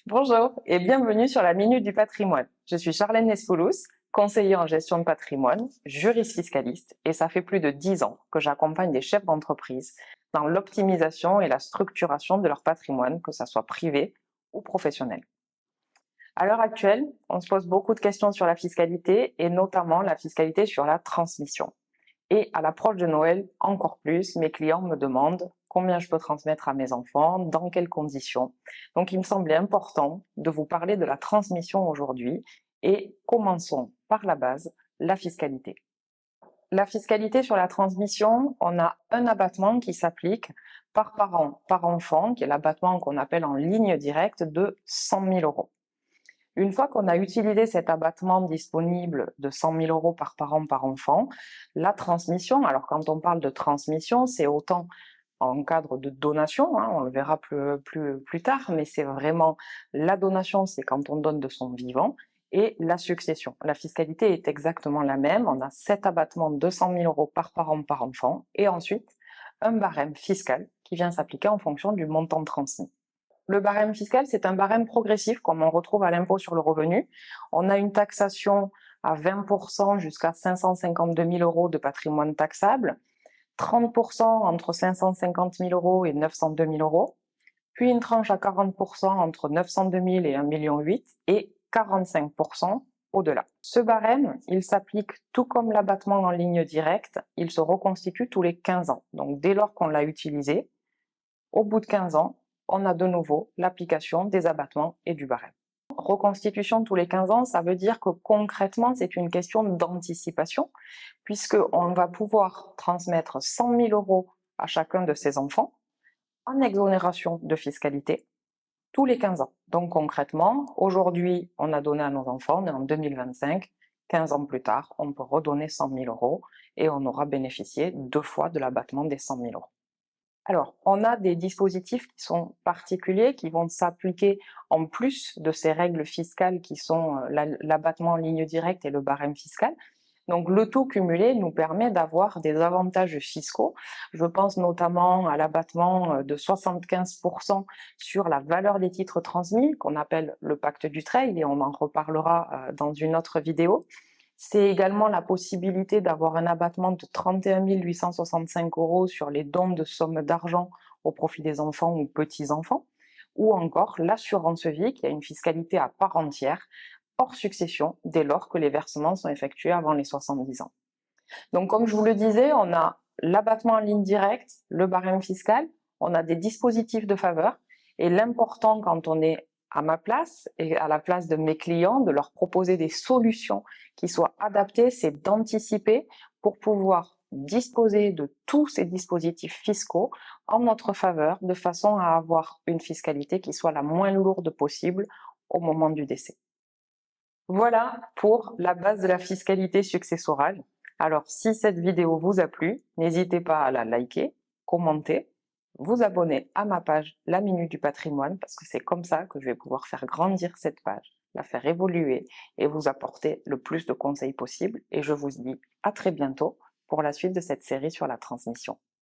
Bonjour et bienvenue sur la Minute du Patrimoine. Je suis Charlène Nespoulos, conseillère en gestion de patrimoine, juriste fiscaliste et ça fait plus de 10 ans que j'accompagne des chefs d'entreprise dans l'optimisation et la structuration de leur patrimoine, que ce soit privé ou professionnel. À l'heure actuelle, on se pose beaucoup de questions sur la fiscalité et notamment la fiscalité sur la transmission. Et à l'approche de Noël, encore plus, mes clients me demandent combien je peux transmettre à mes enfants, dans quelles conditions. Donc il me semblait important de vous parler de la transmission aujourd'hui et commençons par la base, la fiscalité. La fiscalité sur la transmission, on a un abattement qui s'applique par parent, par enfant, qui est l'abattement qu'on appelle en ligne directe de 100 000 euros. Une fois qu'on a utilisé cet abattement disponible de 100 000 euros par parent par enfant, la transmission, alors quand on parle de transmission, c'est autant en cadre de donation, hein, on le verra plus tard, mais c'est vraiment la donation, c'est quand on donne de son vivant, et la succession. La fiscalité est exactement la même, on a cet abattement de 100 000 euros par parent par enfant, et ensuite un barème fiscal qui vient s'appliquer en fonction du montant transmis. Le barème fiscal, c'est un barème progressif comme on retrouve à l'impôt sur le revenu. On a une taxation à 20% jusqu'à 552 000 euros de patrimoine taxable, 30% entre 550 000 euros et 902 000 euros, puis une tranche à 40% entre 902 000 et 1,8 million et 45% au-delà. Ce barème, il s'applique tout comme l'abattement en ligne directe, il se reconstitue tous les 15 ans. Donc dès lors qu'on l'a utilisé, au bout de 15 ans, on a de nouveau l'application des abattements et du barème. Reconstitution tous les 15 ans, ça veut dire que concrètement, c'est une question d'anticipation, puisqu'on va pouvoir transmettre 100 000 euros à chacun de ses enfants en exonération de fiscalité tous les 15 ans. Donc concrètement, aujourd'hui, on a donné à nos enfants, on est en 2025, 15 ans plus tard, on peut redonner 100 000 euros et on aura bénéficié 2 fois de l'abattement des 100 000 euros. Alors, on a des dispositifs qui sont particuliers, qui vont s'appliquer en plus de ces règles fiscales qui sont l'abattement en ligne directe et le barème fiscal. Donc le tout cumulé nous permet d'avoir des avantages fiscaux. Je pense notamment à l'abattement de 75% sur la valeur des titres transmis, qu'on appelle le pacte du trade, et on en reparlera dans une autre vidéo. C'est également la possibilité d'avoir un abattement de 31 865 euros sur les dons de sommes d'argent au profit des enfants ou petits-enfants, ou encore l'assurance vie qui a une fiscalité à part entière, hors succession, dès lors que les versements sont effectués avant les 70 ans. Donc comme je vous le disais, on a l'abattement en ligne directe, le barème fiscal, on a des dispositifs de faveur, et l'important quand on est à ma place et à la place de mes clients, de leur proposer des solutions qui soient adaptées, c'est d'anticiper pour pouvoir disposer de tous ces dispositifs fiscaux en notre faveur, de façon à avoir une fiscalité qui soit la moins lourde possible au moment du décès. Voilà pour la base de la fiscalité successorale. Alors si cette vidéo vous a plu, n'hésitez pas à la liker, commenter, vous abonner à ma page La Minute du Patrimoine, parce que c'est comme ça que je vais pouvoir faire grandir cette page, la faire évoluer et vous apporter le plus de conseils possible. Et je vous dis à très bientôt pour la suite de cette série sur la transmission.